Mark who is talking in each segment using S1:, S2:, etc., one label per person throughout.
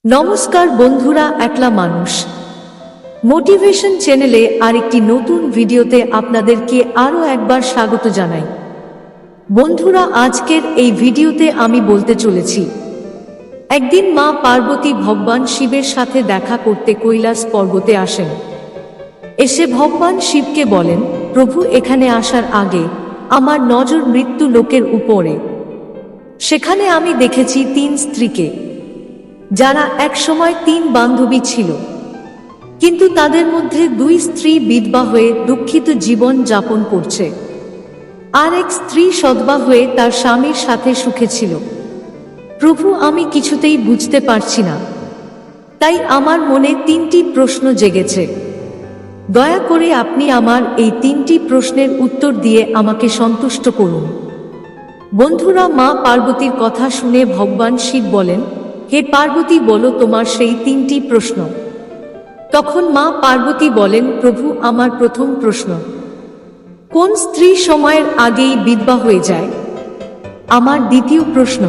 S1: নমস্কার বন্ধুরা, একলা মানুষ মোটিভেশন চ্যানেলে আরেকটি নতুন ভিডিওতে আপনাদেরকে আরও একবার স্বাগত জানাই। বন্ধুরা, আজকের এই ভিডিওতে আমি বলতে চলেছি, একদিন মা পার্বতী ভগবান শিবের সাথে দেখা করতে কৈলাস পর্বতে আসেন। এসে ভগবান শিবকে বলেন, প্রভু, এখানে আসার আগে আমার নজর মৃত্যু লোকের উপরে। সেখানে আমি দেখেছি 3 স্ত্রীকে, যারা একসময় 3 বান্ধবী ছিল, কিন্তু তাদের মধ্যে 2 স্ত্রী বিধবা হয়ে দুঃখিত জীবন যাপন করছে, আর এক স্ত্রী সধবা হয়ে তার স্বামীর সাথে সুখে ছিল। প্রভু, আমি কিছুতেই বুঝতে পারছি না, তাই আমার মনে 3টি প্রশ্ন জেগেছে। দয়া করে আপনি আমার এই 3টি প্রশ্নের উত্তর দিয়ে আমাকে সন্তুষ্ট করুন। বন্ধুরা, মা পার্বতীর কথা শুনে ভগবান শিব বলেন, হে পার্বতী, বলো তোমার সেই 3টি প্রশ্ন। তখন মা পার্বতী বলেন, প্রভু, আমার প্রথম প্রশ্ন, কোন স্ত্রী সময়ের আগেই বিধবা হয়ে যায়? আমার দ্বিতীয় প্রশ্ন,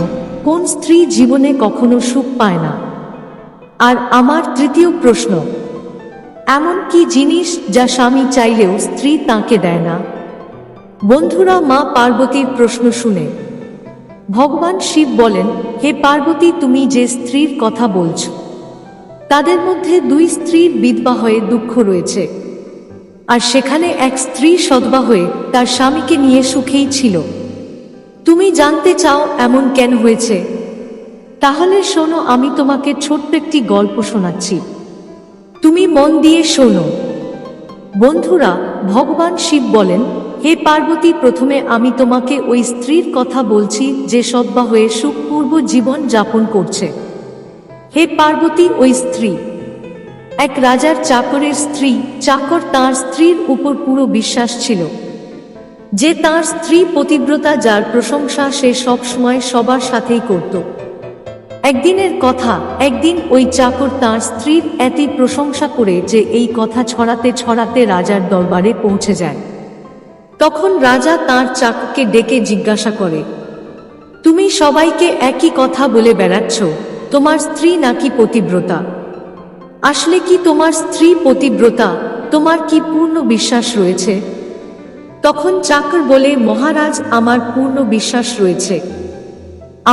S1: কোন স্ত্রী জীবনে কখনো সুখ পায় না? আর আমার তৃতীয় প্রশ্ন, এমন কি জিনিস যা স্বামী চাইলেও স্ত্রী তাকে দেয় না? বন্ধুরা, মা পার্বতীর প্রশ্ন শুনে ভগবান শিব বলেন, হে পার্বতী, তুমি যে স্ত্রীর কথা বলছ, তাদের মধ্যে 2 স্ত্রীর বিধবা হয়ে দুঃখ রয়েছে, আর সেখানে এক স্ত্রী সধবা হয়ে তার স্বামীকে নিয়ে সুখেই ছিল। তুমি জানতে চাও এমন কেন হয়েছে? তাহলে শোনো, আমি তোমাকে ছোট্ট একটি গল্প শোনাচ্ছি, তুমি মন দিয়ে শোনো। বন্ধুরা, ভগবান শিব বলেন, হে পার্বতী, প্রথমে আমি তোমাকে ওই স্ত্রীর কথা বলছি যে সধবা হয়ে সুখপূর্ব জীবন যাপন করছে। হে পার্বতী, ওই স্ত্রী এক রাজার চাকরের স্ত্রী। চাকর তাঁর স্ত্রীর উপর পুরো বিশ্বাস ছিল যে তাঁর স্ত্রী পতিব্রতা, যার প্রশংসা সে সবসময় সবার সাথেই করত। একদিনের কথা, একদিন ওই চাকর তাঁর স্ত্রীর এতই প্রশংসা করে যে এই কথা ছড়াতে ছড়াতে রাজার দরবারে পৌঁছে যায়। তখন রাজা তাঁর চাকরকে ডেকে জিজ্ঞাসা করে, তুমি সবাইকে একই কথা বলে বেড়াচ্ছ, তোমার স্ত্রী নাকি পতিব্রতা? আসলে কি তোমার স্ত্রী পতিব্রতা? তোমার কি পূর্ণ বিশ্বাস রয়েছে? তখন চাকর বলে, মহারাজ, আমার পূর্ণ বিশ্বাস রয়েছে,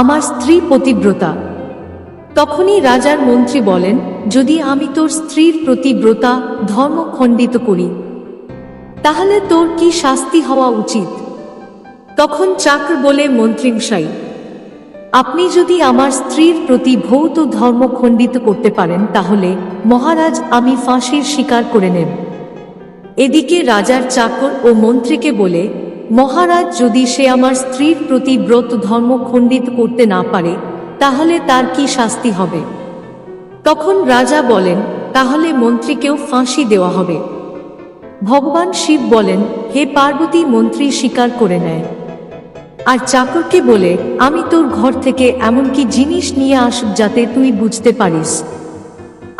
S1: আমার স্ত্রী পতিব্রতা। তখনই রাজার মন্ত্রী বলেন, যদি আমি তোর স্ত্রীর পতিব্রতা ধর্ম খণ্ডিত করি, তাহলে তোর কি শাস্তি হওয়া উচিত? তখন চাকর বলে, মন্ত্রীমশাই, আপনি যদি আমার স্ত্রীর প্রতি ভৌত ধর্ম খণ্ডিত করতে পারেন, তাহলে মহারাজ আমি ফাঁসির শিকার করে নেব। এদিকে রাজার চাকর ও মন্ত্রীকে বলে, মহারাজ, যদি সে আমার স্ত্রীর প্রতি ব্রত ধর্ম খণ্ডিত করতে না পারে, তাহলে তার কি শাস্তি হবে? তখন রাজা বলেন, তাহলে মন্ত্রীকেও ফাঁসি দেওয়া হবে। ভগবান শিব বলেন, হে পার্বতী, মন্ত্রী স্বীকার করে নেয়, আর চাকরকে বলে, আমি তোর ঘর থেকে এমন কি জিনিস নিয়ে আসব যাতে তুই বুঝতে পারিস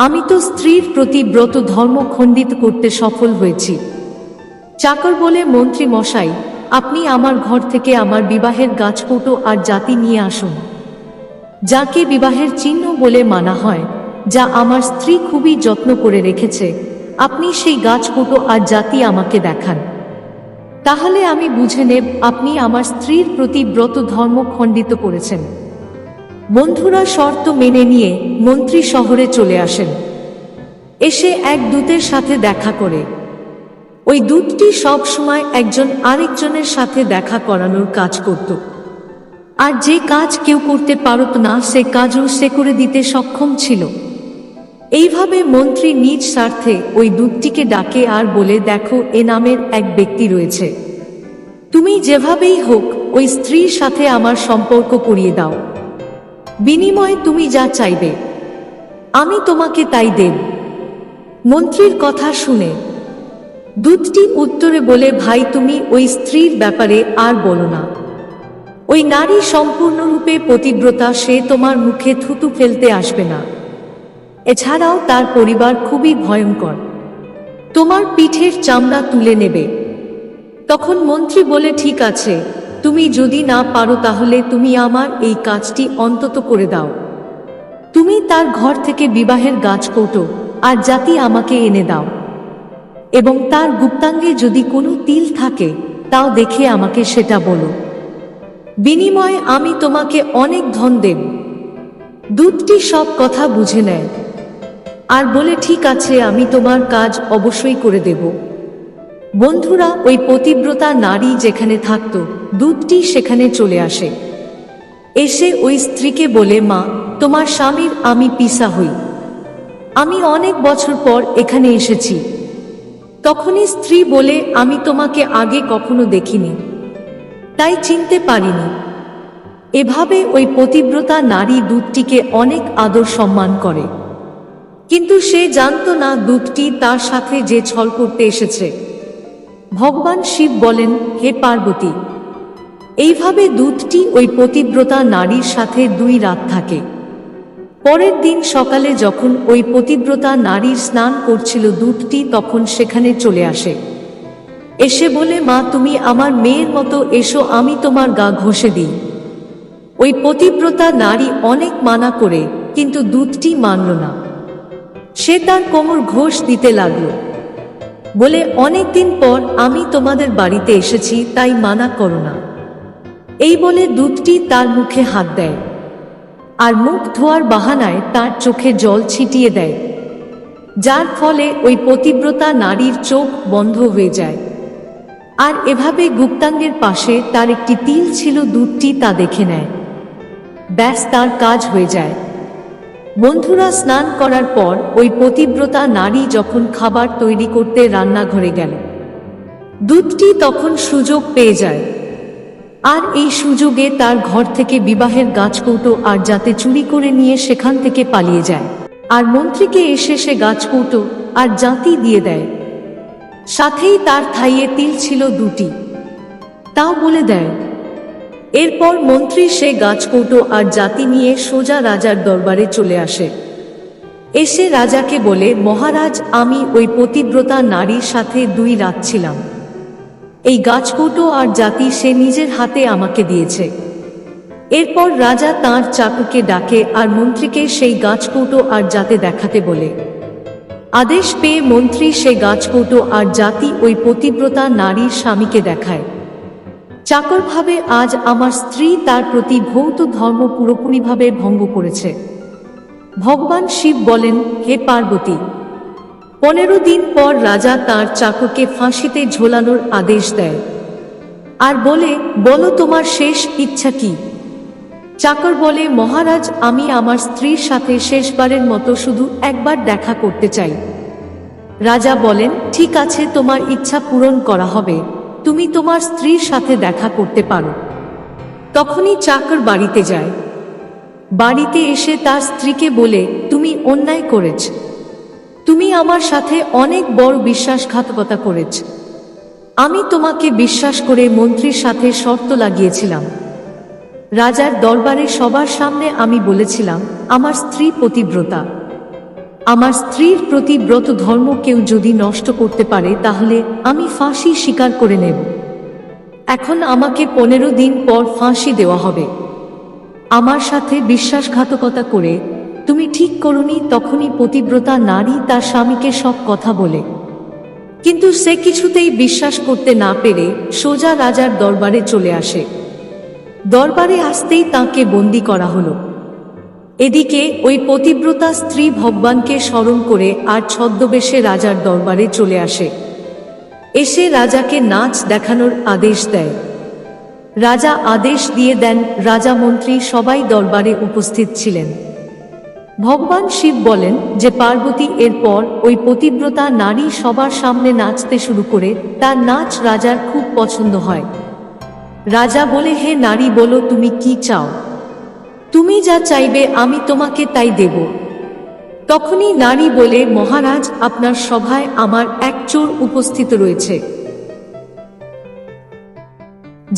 S1: আমি তো স্ত্রীর প্রতি ব্রত ধর্ম খণ্ডিত করতে সফল হয়েছি। চাকর বলে, মন্ত্রী মশাই, আপনি আমার ঘর থেকে আমার বিবাহের গাছকৌটো আর জাতি নিয়ে আসুন, যাকে বিবাহের চিহ্ন বলে মানা হয়, যা আমার স্ত্রী খুবই যত্ন করে রেখেছে। আপনি সেই গাছকৌটো আর জাতি আমাকে দেখান, তাহলে আমি বুঝে নেব আপনি আমার স্ত্রীর প্রতি ব্রত ধর্ম খণ্ডিত করেছেন। বন্ধুরা, শর্ত মেনে নিয়ে মন্ত্রী শহরে চলে আসেন। এসে এক দূতের সাথে দেখা করে। ওই দূতটি সব সময় একজন আরেকজনের সাথে দেখা করানোর কাজ করত, আর যে কাজ কেউ করতে পারত না সে কাজও সে করে দিতে সক্ষম ছিল। এইভাবে মন্ত্রী নিজ স্বার্থে ওই দূতটিকে ডাকে আর বলে, দেখো, এ নামের এক ব্যক্তি রয়েছে, তুমি যেভাবেই হোক ওই স্ত্রীর সাথে আমার সম্পর্ক করিয়ে দাও, বিনিময়ে তুমি যা চাইবে আমি তোমাকে তাই দেব। মন্ত্রীর কথা শুনে দূতটি উত্তরে বলে, ভাই, তুমি ওই স্ত্রীর ব্যাপারে আর বলো না। ওই নারী সম্পূর্ণরূপে পতিব্রতা, সে তোমার মুখে থুতু ফেলতে আসবে না। এছাড়াও তার পরিবার খুবই ভয়ঙ্কর, তোমার পিঠের চামড়া তুলে নেবে। তখন মন্ত্রী বলে, ঠিক আছে, তুমি যদি না পারো তাহলে তুমি আমার এই কাজটি অন্তত করে দাও। তুমি তার ঘর থেকে বিবাহের গাছ কৌটো আর জাতি আমাকে এনে দাও, এবং তার গুপ্তাঙ্গে যদি কোনো তিল থাকে তাও দেখে আমাকে সেটা বলো। বিনিময়ে আমি তোমাকে অনেক ধন দেব। দূতটি সব কথা বুঝে নেয় আর বলে, ঠিক আছে, আমি তোমার কাজ অবশ্যই করে দেব। বন্ধুরা, ওই পতিব্রতা নারী যেখানে থাকত, দূতটি সেখানে চলে আসে। এসে ওই স্ত্রীকে বলে, মা, তোমার স্বামীর আমি পিসা হই। আমি অনেক বছর পর এখানে এসেছি। তখনই স্ত্রী বলে, আমি তোমাকে আগে কখনো দেখিনি, তাই চিনতে পারিনি। এভাবে ওই পতিব্রতা নারী দূতটিকে অনেক আদর সম্মান করে, কিন্তু সে জানত না দূতটি তার সাথে যে ছল করতে এসেছে। ভগবান শিব বলেন, হে পার্বতী, এইভাবে দূতটি ওই পতিব্রতা নারীর সাথে 2 রাত থাকে। পরের দিন সকালে যখন ওই পতিব্রতা নারীর স্নান করছিল, দূতটি তখন সেখানে চলে আসে। এসে বলে, মা, তুমি আমার মেয়ের মতো এসো, আমি তোমার গা ঘষে দিই। ওই পতিব্রতা নারী অনেক মানা করে, কিন্তু দূতটি মানল না। সে তার কোমর ঘোষ দিতে লাগলো, বলে, অনেক দিন পর আমি তোমাদের বাড়িতে এসেছি, তাই মানা করো না। এই বলে দূতটি তার মুখে হাত দেয় আর মুখ ধোয়ার বাহানায় তার চোখে জল ছিটিয়ে দেয়, যার ফলে ওই পতিব্রতা নারীর চোখ বন্ধ হয়ে যায়। আর এভাবে গুপ্তাঙ্গের পাশে তার একটি তিল ছিল, দূতটি তা দেখে নেয়। ব্যাস, তার কাজ হয়ে যায়। বন্ধুরা, স্নান করার পর ওই পতিব্রতা নারী যখন খাবার তৈরি করতে রান্নাঘরে গেল, দূতটি তখন সুযোগ পেয়ে যায়। আর এই সুযোগে তার ঘর থেকে বিবাহের গাছকৌটো আর যাতে চুরি করে নিয়ে সেখান থেকে পালিয়ে যায়। আর মন্ত্রীকে এসে সে গাছকৌটো আর জাতি দিয়ে দেয়। সাথেই তার থাইয়ে তিল ছিল 2টি, তাও বলে দেয়। এরপর মন্ত্রী সে গাছকৌটো আর জাতি নিয়ে সোজা রাজার দরবারে চলে আসে। এসে রাজাকে বলে, মহারাজ, আমি ওই পতিব্রতা নারীর সাথে 2 রাত ছিলাম। এই গাছকৌটো আর জাতি সে নিজের হাতে আমাকে দিয়েছে। এরপর রাজা তাঁর চাকরকে ডাকে আর মন্ত্রীকে সেই গাছকৌটো আর জাতে দেখাতে বলে। আদেশ পেয়ে মন্ত্রী সে গাছকৌটো আর জাতি ওই পতিব্রতা নারীর স্বামীকে দেখায়। চাকর ভাবে, আজ আমার স্ত্রী তার প্রতি ভৌত ধর্ম পুরোপুরিভাবে ভঙ্গ করেছে। ভগবান শিব বলেন, হে পার্বতী, 15 দিন পর রাজা তাঁর চাকরকে ফাঁসিতে ঝোলানোর আদেশ দেয় আর বলে, বলো তোমার শেষ ইচ্ছা কি? চাকর বলে, মহারাজ, আমি আমার স্ত্রীর সাথে শেষবারের মতো শুধু একবার দেখা করতে চাই। রাজা বলেন, ঠিক আছে, তোমার ইচ্ছা পূরণ করা হবে, তুমি তোমার স্ত্রীর সাথে দেখা করতে পারো। তখনই চাকর বাড়িতে যায়। বাড়িতে এসে তার স্ত্রীকে বলে, তুমি অন্যায় করেছ, তুমি আমার সাথে অনেক বড় বিশ্বাসঘাতকতা করেছ। আমি তোমাকে বিশ্বাস করে মন্ত্রীর সাথে শর্ত লাগিয়েছিলাম। রাজার দরবারে সবার সামনে আমি বলেছিলাম, আমার স্ত্রী পতিব্রতা, আমার স্ত্রীর প্রতি ব্রত ধর্ম কেউ যদি নষ্ট করতে পারে তাহলে আমি ফাঁসি স্বীকার করে নেব। এখন আমাকে 15 দিন পর ফাঁসি দেওয়া হবে। আমার সাথে বিশ্বাসঘাতকতা করে তুমি ঠিক করনি। তখনই পতিব্রতা নারী তার স্বামীকে সব কথা বলে, কিন্তু সে কিছুতেই বিশ্বাস করতে না পেরে সোজা রাজার দরবারে চলে আসে। দরবারে আসতেই তাঁকে বন্দী করা হলো। এদিকে ওই পতিব্রতা স্ত্রী ভগবানকে স্মরণ করে আর ছদ্মবেশে রাজার দরবারে চলে আসে। এসে রাজাকে নাচ দেখানোর আদেশ দেয়। রাজা আদেশ দিয়ে দেন। রাজা মন্ত্রী সবাই দরবারে উপস্থিত ছিলেন। ভগবান শিব বলেন যে পার্বতী এরপর ওই পতিব্রতা নারী সবার সামনে নাচতে শুরু করে। তার নাচ রাজার খুব পছন্দ হয়। রাজা বলে, হে নারী, বলো তুমি কি চাও? তুমি যা চাইবে আমি তোমাকে তাই দেব। তখনই নারী বলে, মহারাজ, আপনার সভায় আমার এক চোর উপস্থিত রয়েছে,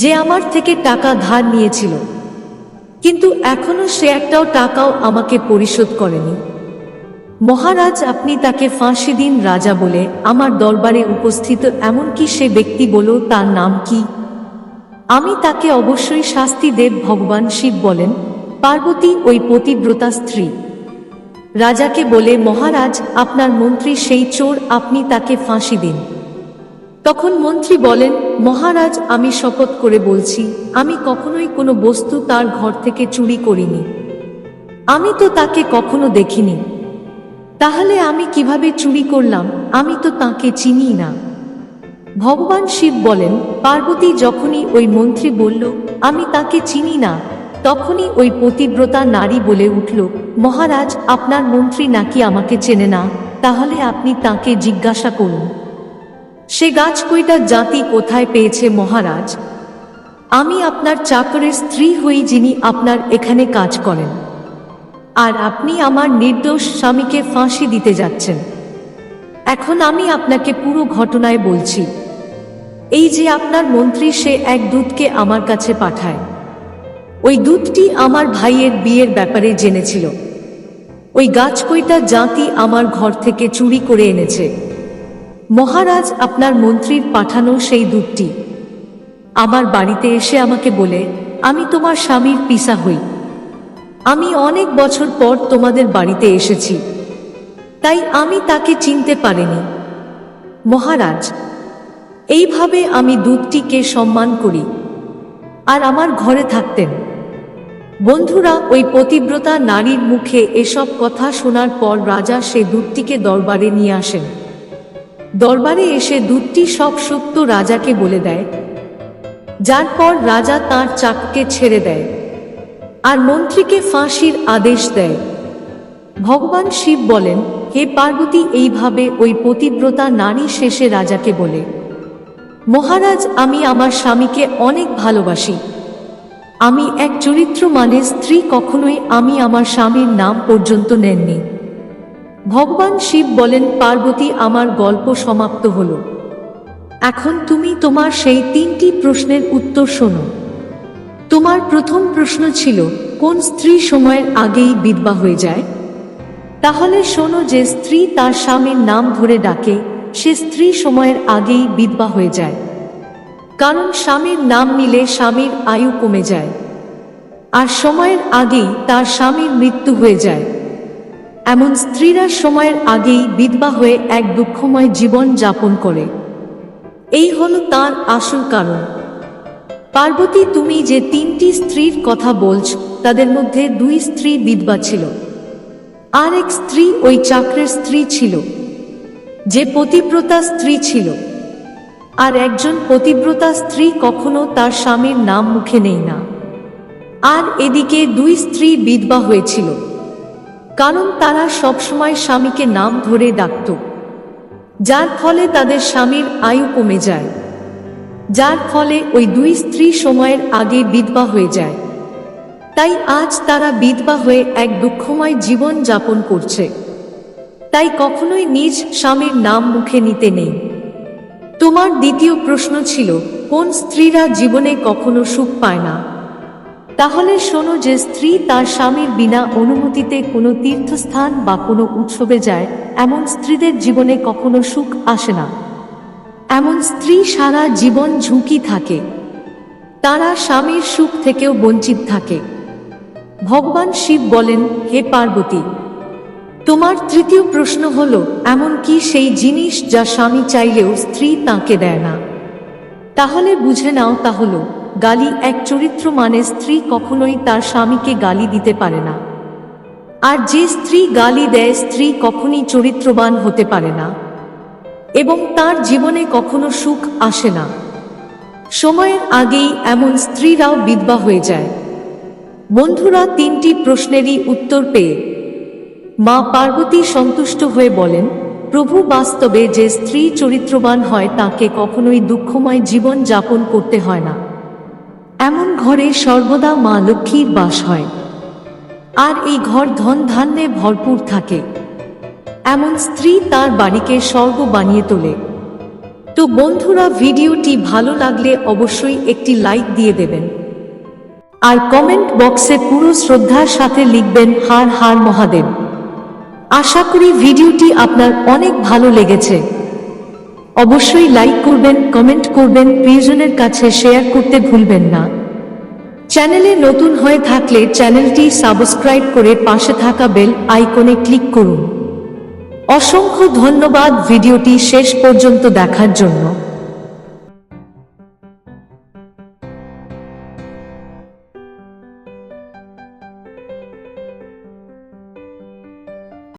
S1: যে আমার থেকে টাকা ধার নিয়েছিল, কিন্তু এখনো সে একটাও টাকাও আমাকে পরিশোধ করেনি। মহারাজ, আপনি তাকে ফাঁসি দিন। রাজা বলে, আমার দরবারে উপস্থিত এমনকি সে ব্যক্তি বলো তার নাম কি? আমি তাকে অবশ্যই শাস্তি দেব। ভগবান শিব বলেন, পার্বতী ওই পতিব্রতা স্ত্রী। রাজাকে বলে, মহারাজ, আপনার মন্ত্রী সেই চোর, আপনি তাকে ফাঁসি দিন। তখন মন্ত্রী বলেন, মহারাজ, আমি শপথ করে বলছি, আমি কখনোই কোনো বস্তু তার ঘর থেকে চুরি করিনি। আমি তো তাকে কখনো দেখিনি। তাহলে আমি কিভাবে চুরি করলাম? আমি তো তাকে চিনি না। ভগবান শিব বলেন, পার্বতী যখনই ওই মন্ত্রী বলল, আমি তাকে চিনি না, তখনই ওই পতিব্রতা নারী বলে উঠল, মহারাজ, আপনার মন্ত্রী নাকি আমাকে চেনে না, তাহলে আপনি তাকে জিজ্ঞাসা করুন। সে গাছ কইটা জাতি কোথায় পেয়েছে মহারাজ? আমি আপনার চাকরের স্ত্রী হই, যিনি আপনার এখানে কাজ করেন, আর আপনি আমার নির্দোষ স্বামীকে ফাঁসি দিতে যাচ্ছেন। এখন আমি আপনাকে পুরো ঘটনায় বলছি। এই যে আপনার মন্ত্রী, সে এক দূতকে আমার কাছে পাঠায়। ওই দূতটি আমার ভাইয়ের বিয়ের ব্যাপারে জেনেছিল। ওই গাছকইটা জাতি আমার ঘর থেকে চুরি করে এনেছে। মহারাজ, আপনার মন্ত্রীর পাঠানো সেই দূতটি আমার বাড়িতে এসে আমাকে বলে, আমি তোমার স্বামীর পিসা হই। আমি অনেক বছর পর তোমাদের বাড়িতে এসেছি, তাই আমি তাকে চিনতে পারিনি। মহারাজ, এইভাবে আমি দূতটিকে সম্মান করি, আর আমার ঘরে থাকতেন। বন্ধুরা, ওই পতিব্রতা নারীর মুখে এসব কথা শোনার পর রাজা সে দূতটিকে দরবারে নিয়ে আসেন। দরবারে এসে দূতটি সব সত্য রাজাকে বলে দেয়, যার পর রাজা তাঁর চাকরকে ছেড়ে দেয় আর মন্ত্রীকে ফাঁসির আদেশ দেয়। ভগবান শিব বলেন, হে পার্বতী, এইভাবে ওই পতিব্রতা নারী শেষে রাজাকে বলে, মহারাজ, আমি আমার স্বামীকে অনেক ভালোবাসি। আমি এক চরিত্র, মানে স্ত্রী কখনোই আমি আমার স্বামীর নাম পর্যন্ত নেননি। ভগবান শিব বলেন, পার্বতী, আমার গল্প সমাপ্ত হল। এখন তুমি তোমার সেই 3টি প্রশ্নের উত্তর শোনো। তোমার প্রথম প্রশ্ন ছিল, কোন স্ত্রী সময়ের আগেই বিধবা হয়ে যায়? তাহলে শোনো, যে স্ত্রী তার স্বামীর নাম ধরে ডাকে, সে স্ত্রী সময়ের আগেই বিধবা হয়ে যায়। কারণ স্বামীর নাম নিলে স্বামীর আয়ু কমে যায়, আর সময়ের আগেই তার স্বামীর মৃত্যু হয়ে যায়। এমন স্ত্রীরা সময়ের আগেই বিধবা হয়ে এক দুঃখময় জীবন যাপন করে। এই হলো তার আসল কারণ। পার্বতী, তুমি যে 3টি স্ত্রীর কথা বলছ, তাদের মধ্যে 2 স্ত্রী বিধবা ছিল, আর এক স্ত্রী ওই চাকরের স্ত্রী ছিল, যে পতিব্রতা স্ত্রী ছিল। আর একজন পতিব্রতা স্ত্রী কখনো তার স্বামীর নাম মুখে নেয় না। আর এদিকে 2 স্ত্রী বিধবা হয়েছিল, কারণ তারা সবসময় স্বামীকে নাম ধরে ডাকত, যার ফলে তাদের স্বামীর আয়ু কমে যায়, যার ফলে ওই 2 স্ত্রী সময়ের আগে বিধবা হয়ে যায়। তাই আজ তারা বিধবা হয়ে এক দুঃখময় জীবন যাপন করছে। তাই কখনোই নিজ স্বামীর নাম মুখে নিতে নেই। তোমার দ্বিতীয় প্রশ্ন ছিল, কোন স্ত্রীরা জীবনে কখনো সুখ পায় না? তাহলে শোনো, যে স্ত্রী তার স্বামীর বিনা অনুমতিতে কোনো তীর্থস্থান বা কোনো উৎসবে যায়, এমন স্ত্রীদের জীবনে কখনো সুখ আসে না। এমন স্ত্রী সারা জীবন ঝুঁকি থাকে, তারা স্বামীর সুখ থেকেও বঞ্চিত থাকে। ভগবান শিব বলেন, হে পার্বতী, তোমার তৃতীয় প্রশ্ন হলো, এমন কি সেই জিনিস যা স্বামী চাইলেও স্ত্রী তাকে দেয় না? তাহলে বুঝে নাও, তা হলো গালি। এক চরিত্র, মানে স্ত্রী কখনোই তার স্বামীকে গালি দিতে পারে না। আর যে স্ত্রী গালি দেয়, স্ত্রী কখনোই চরিত্রবান হতে পারে না, এবং তার জীবনে কখনো সুখ আসে না। সময়ের আগেই এমন স্ত্রীরাও বিধবা হয়ে যায়। বন্ধুরা, 3টি প্রশ্নেরই উত্তর পেয়ে মা পার্বতী সন্তুষ্ট হয়ে বলেন, প্রভু, বাস্তবে যে স্ত্রী চরিত্রবান হয়, তাকে কখনোই দুঃখময় জীবন যাপন করতে হয় না। এমন ঘরে সর্বদা মা লক্ষ্মীর বাস হয়, আর এই ঘর ধন ধান্যে ভরপুর থাকে। এমন স্ত্রী তার বাড়িকে স্বর্গ বানিয়ে তোলে। তো বন্ধুরা, ভিডিওটি ভালো লাগলে অবশ্যই একটি লাইক দিয়ে দেবেন, আর কমেন্ট বক্সে পুরো শ্রদ্ধার সাথে লিখবেন, হার হার মহাদেব। আশা করি ভিডিওটি আপনার অনেক ভালো লেগেছে। অবশ্যই লাইক করবেন, কমেন্ট করবেন, প্রিয়জনের কাছে শেয়ার করতে ভুলবেন না। চ্যানেলে নতুন হয়ে থাকলে চ্যানেলটি সাবস্ক্রাইব করে পাশে থাকা বেল আইকনে ক্লিক করুন। অসংখ্য ধন্যবাদ ভিডিওটি শেষ পর্যন্ত দেখার জন্য।